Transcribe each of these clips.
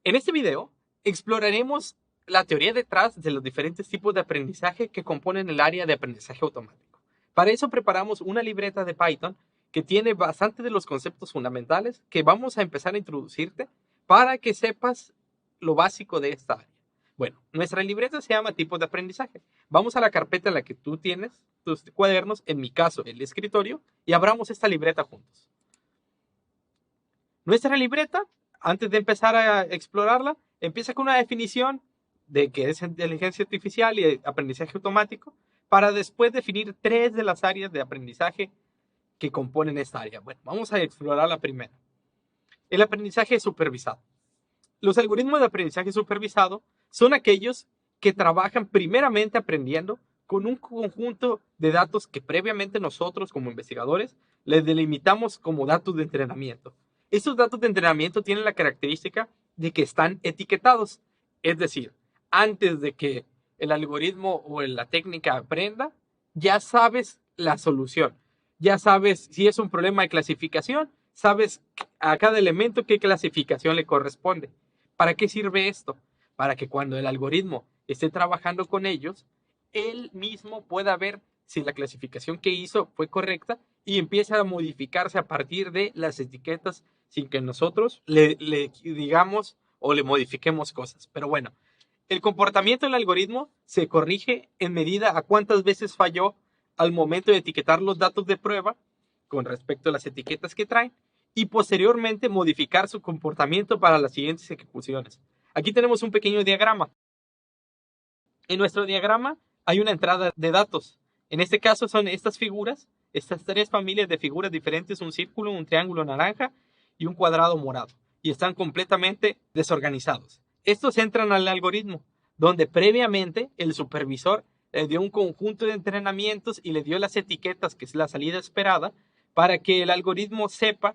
En este video exploraremos la teoría detrás de los diferentes tipos de aprendizaje que componen el área de aprendizaje automático. Para eso preparamos una libreta de Python que tiene bastante de los conceptos fundamentales que vamos a empezar a introducirte para que sepas lo básico de esta área. Bueno, nuestra libreta se llama tipos de aprendizaje. Vamos a la carpeta en la que tú tienes tus cuadernos, en mi caso el escritorio, y abramos esta libreta juntos. Nuestra libreta, antes de empezar a explorarla, empieza con una definición de qué es inteligencia artificial y aprendizaje automático, para después definir 3 de las áreas de aprendizaje que componen esta área. Bueno, vamos a explorar la primera. El aprendizaje supervisado. Los algoritmos de aprendizaje supervisado son aquellos que trabajan primeramente aprendiendo con un conjunto de datos que previamente nosotros como investigadores les delimitamos como datos de entrenamiento. Estos datos de entrenamiento tienen la característica de que están etiquetados, es decir, antes de que el algoritmo o la técnica aprenda, ya sabes la solución, ya sabes si es un problema de clasificación, sabes a cada elemento qué clasificación le corresponde. ¿Para qué sirve esto? Para que cuando el algoritmo esté trabajando con ellos, él mismo pueda ver si la clasificación que hizo fue correcta y empieza a modificarse a partir de las etiquetas sin que nosotros le digamos o le modifiquemos cosas. Pero bueno, el comportamiento del algoritmo se corrige en medida a cuántas veces falló al momento de etiquetar los datos de prueba con respecto a las etiquetas que traen y posteriormente modificar su comportamiento para las siguientes ejecuciones. Aquí tenemos un pequeño diagrama. En nuestro diagrama hay una entrada de datos. En este caso son estas figuras, estas 3 familias de figuras diferentes, un círculo, un triángulo naranja y un cuadrado morado. Y están completamente desorganizados. Estos entran al algoritmo, donde previamente el supervisor le dio un conjunto de entrenamientos y le dio las etiquetas, que es la salida esperada, para que el algoritmo sepa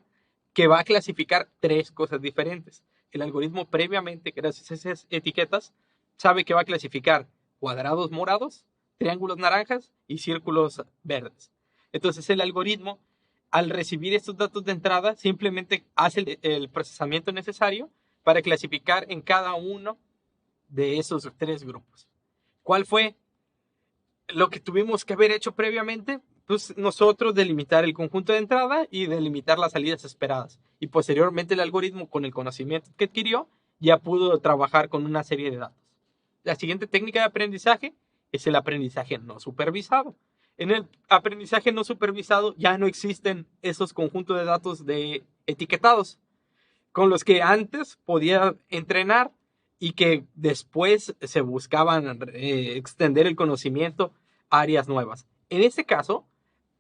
que va a clasificar 3 cosas diferentes. El algoritmo previamente, gracias a esas etiquetas, sabe que va a clasificar cuadrados morados, triángulos naranjas y círculos verdes. Entonces el algoritmo, al recibir estos datos de entrada, simplemente hace el procesamiento necesario para clasificar en cada uno de esos 3 grupos. ¿Cuál fue lo que tuvimos que haber hecho previamente? Pues nosotros delimitar el conjunto de entrada y delimitar las salidas esperadas. Y posteriormente el algoritmo, con el conocimiento que adquirió, ya pudo trabajar con una serie de datos. La siguiente técnica de aprendizaje es el aprendizaje no supervisado. En el aprendizaje no supervisado ya no existen esos conjuntos de datos etiquetados con los que antes podía entrenar y que después se buscaban extender el conocimiento a áreas nuevas. En este caso,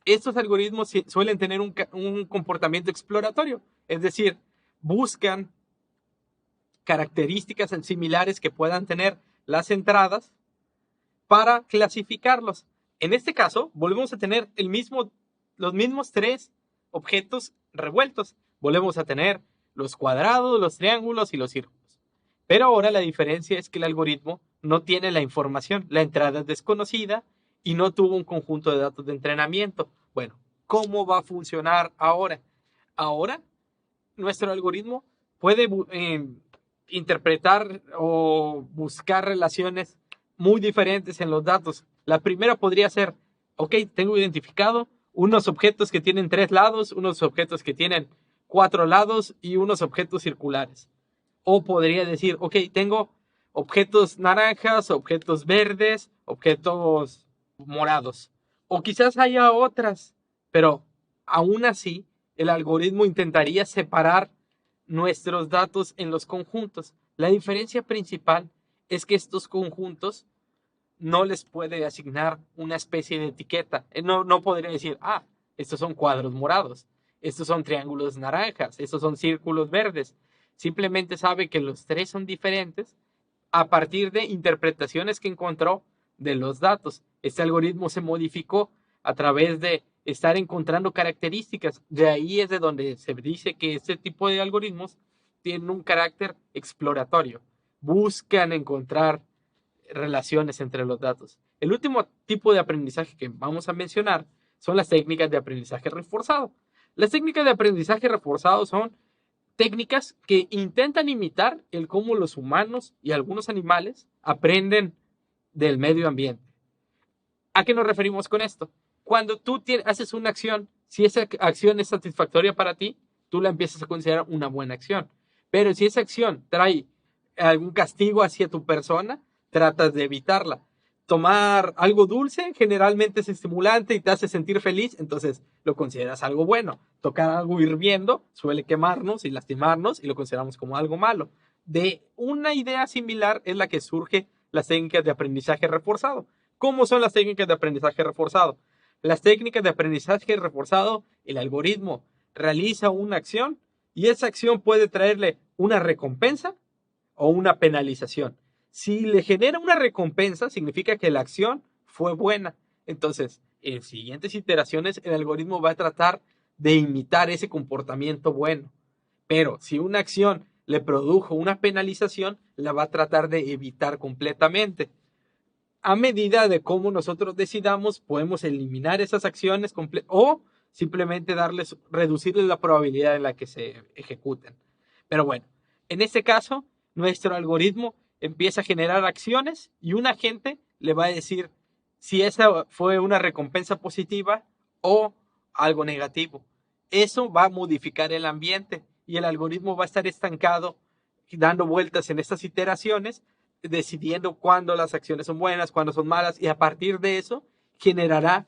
estos algoritmos suelen tener un comportamiento exploratorio, es decir, buscan características similares que puedan tener las entradas para clasificarlos. En este caso, volvemos a tener los mismos 3 objetos revueltos. Volvemos a tener los cuadrados, los triángulos y los círculos. Pero ahora la diferencia es que el algoritmo no tiene la información. La entrada es desconocida y no tuvo un conjunto de datos de entrenamiento. Bueno, ¿cómo va a funcionar ahora? Ahora, nuestro algoritmo puede interpretar o buscar relaciones muy diferentes en los datos. La primera podría ser, ok, tengo identificado unos objetos que tienen 3 lados, unos objetos que tienen 4 lados y unos objetos circulares. O podría decir, ok, tengo objetos naranjas, objetos verdes, objetos morados. O quizás haya otras, pero aún así el algoritmo intentaría separar nuestros datos en los conjuntos. La diferencia principal es que estos conjuntos no les puede asignar una especie de etiqueta. No podría decir, estos son cuadros morados, estos son triángulos naranjas, estos son círculos verdes. Simplemente sabe que los 3 son diferentes a partir de interpretaciones que encontró de los datos. Este algoritmo se modificó a través de estar encontrando características. De ahí es de donde se dice que este tipo de algoritmos tienen un carácter exploratorio. Buscan encontrar relaciones entre los datos. El último tipo de aprendizaje que vamos a mencionar son las técnicas de aprendizaje reforzado. Las técnicas de aprendizaje reforzado son técnicas que intentan imitar el cómo los humanos y algunos animales aprenden del medio ambiente. ¿A qué nos referimos con esto? Cuando tú haces una acción, si esa acción es satisfactoria para ti, tú la empiezas a considerar una buena acción. Pero si esa acción trae algún castigo hacia tu persona, tratas de evitarla. Tomar algo dulce generalmente es estimulante y te hace sentir feliz, entonces lo consideras algo bueno. Tocar algo hirviendo suele quemarnos y lastimarnos y lo consideramos como algo malo. De una idea similar es la que surge las técnicas de aprendizaje reforzado. ¿Cómo son las técnicas de aprendizaje reforzado? Las técnicas de aprendizaje reforzado, el algoritmo realiza una acción y esa acción puede traerle una recompensa o una penalización. Si le genera una recompensa, significa que la acción fue buena. Entonces, en siguientes iteraciones, el algoritmo va a tratar de imitar ese comportamiento bueno. Pero si una acción le produjo una penalización, la va a tratar de evitar completamente. A medida de cómo nosotros decidamos, podemos eliminar esas acciones o simplemente reducirles la probabilidad en la que se ejecuten. Pero bueno, en este caso, nuestro algoritmo empieza a generar acciones y un agente le va a decir si esa fue una recompensa positiva o algo negativo. Eso va a modificar el ambiente y el algoritmo va a estar estancado dando vueltas en estas iteraciones, decidiendo cuándo las acciones son buenas, cuándo son malas, y a partir de eso generará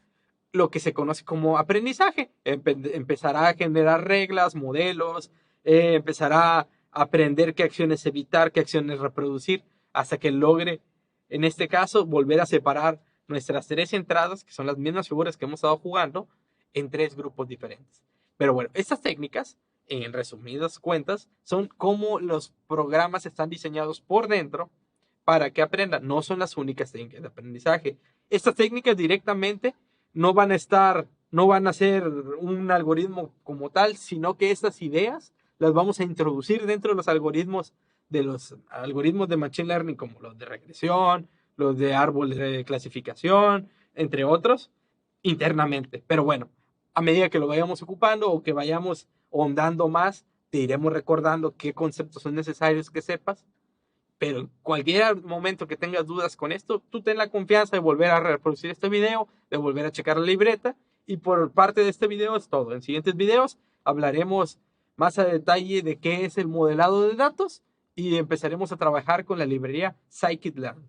lo que se conoce como aprendizaje. Empezará a generar reglas, modelos, empezará a aprender qué acciones evitar, qué acciones reproducir, hasta que logre, en este caso, volver a separar nuestras tres entradas, que son las mismas figuras que hemos estado jugando, en tres grupos diferentes. Pero bueno, estas técnicas, en resumidas cuentas, son cómo los programas están diseñados por dentro para que aprendan. No son las únicas técnicas de aprendizaje. Estas técnicas directamente no van a ser un algoritmo como tal, sino que estas ideas las vamos a introducir dentro de los algoritmos de Machine Learning, como los de regresión, los de árboles de clasificación, entre otros, internamente. Pero bueno, a medida que lo vayamos ocupando o que vayamos ahondando más, te iremos recordando qué conceptos son necesarios que sepas. Pero en cualquier momento que tengas dudas con esto, tú ten la confianza de volver a reproducir este video, de volver a checar la libreta. Y por parte de este video es todo. En siguientes videos hablaremos más a detalle de qué es el modelado de datos y empezaremos a trabajar con la librería Scikit-Learn.